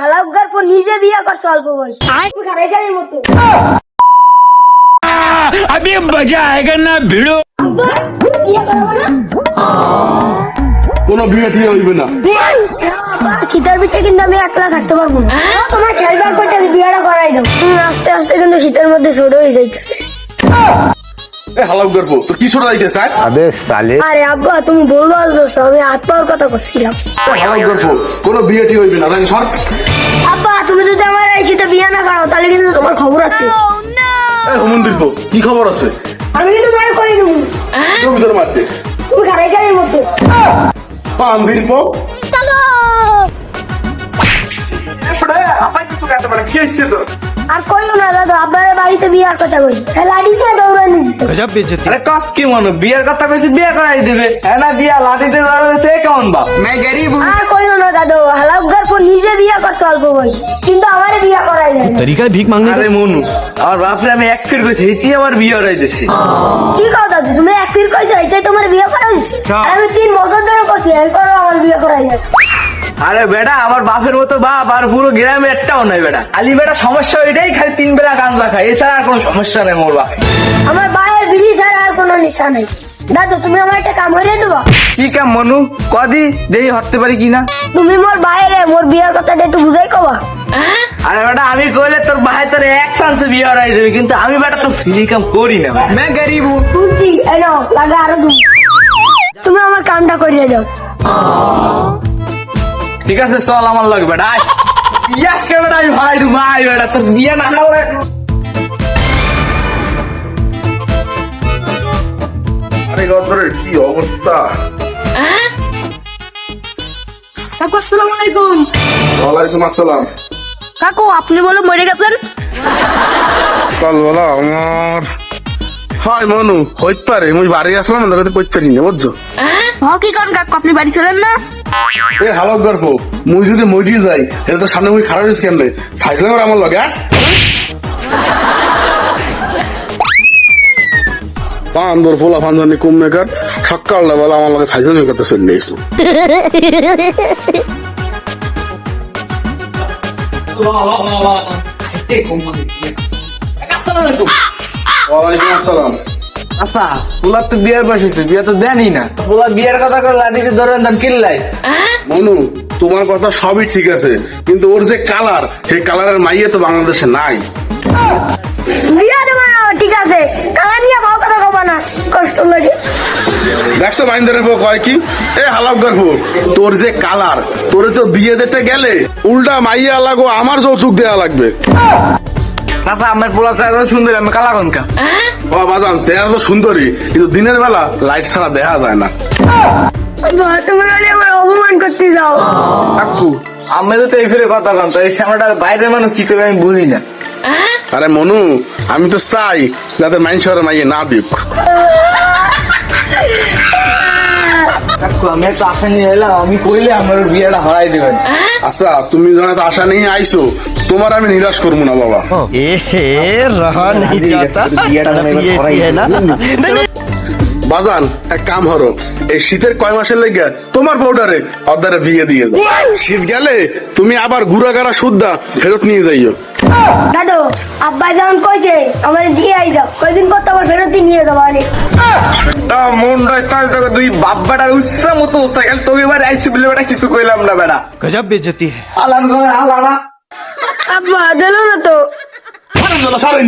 হালাউগার পর নিজে বিয়ে করছে অল্প বয়সে গাড়ির মতো। अभी मजा आएगा ना भिड़ो। বিয়ে করবো না? কোনো বিয়ে ঠিক হইবে না। শীতের পিঠে কিন্তু আমি একলা থাকতে পারবো না। তোমার ছেলেটার পর বিয়েটা করাই দাও। আস্তে আস্তে কিন্তু শীতের মধ্যে ছোট হয়ে যাইতেছে। এ হালাল গর্ব তো কি ছোট যাইতে স্যার? अबे साले আরে আব্বা তুমি বলবো দোস্ত, আমি হাত পাওয়ার কথা করছিলাম। হালাল গর্ব কোনো বিয়ে ঠিক হইবে না। তাই সর। আব্বা তুমি যদি আমার এই শীতে বিয়ে না করো তাহলে কিন্তু তোমার খবর আছে। এ হুমন্দির বউ কি খবর আছে? আমি কিন্তু মার করে দেবো। তুমি ভিতরে মারতে তুমি গাড়ির মতো। পান্দির বউ আর কইও না দাদা, আপনার বাড়িতে বিয়ার কথা কই লাঠিতে দৌড়ানি দিচ্ছে। गजब बेइज्जती আরে কস কি মনে বিয়ের কথা কইছি বিয়ে করাই দিবে হ্যাঁ না দিয়া লাঠিতে ধরেছে কেমন বাপ আর কইও না দাদা, হালাউগার পর নিজে বিয়ে করছে অল্প বয়সে, কিন্তু আমারে বিয়ে করাই দেয় না। तरीका है भीख मांगने আরে মনু আমার বাপরে আমি এক ফির কইছি হেতি আমার বিয়ে করাই দিছি কি কও দাদু, তুমি এক ফির কইছো এটাই তোমার বিয়ে করাই দিছে? আর আমি 3 বছর ধরে কইছি এরপরও আমার বিয়ে করাই দেয়। আরে বেটা আমার বাপের মতো বাপ আর পুরো গ্রামে একটাও নাই বেটা আলি বেটা সমস্যা ওইটাই খালি 3 বেলা গাঁজা খায় এছাড়া আর কোনো সমস্যা নেই মোর বাপে আমার বায়ের বিড়ি ছাড়া আর কোনো নেশা নাই। দাদু তুমি আমার একটা কাম করে দেবা? কি কাম মনু কদি দেই হতে পারি কিনা তুমি মোর বাইরে মোর বিয়ের কথাটা একটু বুঝাই কবা। আরে বেটা আমি কইলে তোর ভাই তোর এক চান্সে বিয়ে করাই দেবে কিন্তু আমি বেটা তো ফ্রি কাম করি না বুঝছি, এনো লাগা আরো তুমি আমার কামটা করিয়ে দাও। ঠিক আছে চল আমার লাগবে বেটা ইয়াস কে বেটা আমি ভাড়াই দেবো আই বেটা তোর বিয়ে না হলে আরে গর্বরের কি অবস্থা? কাকু আসসালামু আলাইকুম। ওয়ালাইকুম আসসালাম। কাকু আপনি বলে মরে গেছেন? কাল বলা আমার হয় মনু হইতে পারে মুই বাড়ি আসলাম না কইতে পারি না বুঝছো? কি কারণ কাকু আপনি বাড়ি ছিলেন না? এ হালাল গর্ব মুই যদি মরি যাই এটা তো সামনে মুই খারাপ হইছে কেমনে ফাইসলাম আমার লগে পান্দর ফোলা ফান্দনি কম মেকার সকাল বেলা আমার লগে ফাইসলামি করতে চলে এসে ওয়ালাইকুম আসসালাম। আচ্ছা পোলার তো বিয়ের বয়স হয়েছে বিয়ে তো দেনই না পোলা বিয়ের কথা করে লাঠিতে ধরেন দাম কিনলাই মনু তোমার কথা সবই ঠিক আছে কিন্তু ওর যে কালার সেই কালারের মাইয়ে তো বাংলাদেশে নাই। বিয়া দেবো না, ঠিক আছে কালা নিয়ে ভাও কথা কবা না, কষ্ট লাগে। দেখছো মাইন্দারের বউ কয় কি? এ হালাক গর্ভ তোর যে কালার তোরে তো বিয়ে দিতে গেলে উল্টা মাইয়া লাগো আমার যৌতুক দেয়া লাগবে। চাচা আমার পোলা তো এত সুন্দর আমি কালা কনকা ও বাজান চেহারা তো সুন্দরী কিন্তু দিনের বেলা লাইট ছাড়া দেখা যায় না। তুমি বলে আমার অপমান করতে যাও। কাকু আমি তো এই ফিরে কথা কন তো এই শ্যামাটার বাইরের মানুষ কি করে আমি বুঝি না আরে মনু আমি তো চাই যাতে মাইন্সের মাইয়ে না দিক। কাকু আমি একটা আশা নিয়ে এলাম আমি কইলে আমার বিয়েটা হরাই দেবেন আচ্ছা তুমি যখন এত আশা নিয়ে আইছো তোমার আমি নিরাশ করবো না বাবা। ए रहा नहीं जाता तड़प ही ऐसी है ना বাজান এক কাম হরো এই শীতের কয় মাসের লেগে তোমার পাউডারে অর্ধারে বিয়ে দিয়ে যাও শীত গেলে তুমি আবার গুড়াগাড়া সুদ্ধা ফেরত নিয়ে যাইও। দাদু আব্বা যখন কইছে আমার দিয়ে আই যাও, কয়দিন পর তো আবার ফেরত নিয়ে যাবো। আরে তা মন রাস্তায় তোকে দুই বাপ্পাটার উৎসাহ মতো সাইকেল তোকে এবার আইসি বলে বেটা কিছু কইলাম না বেটা गजब बेइज्जती है আলান করে আলানা আব্বা দিল না তো। সারেন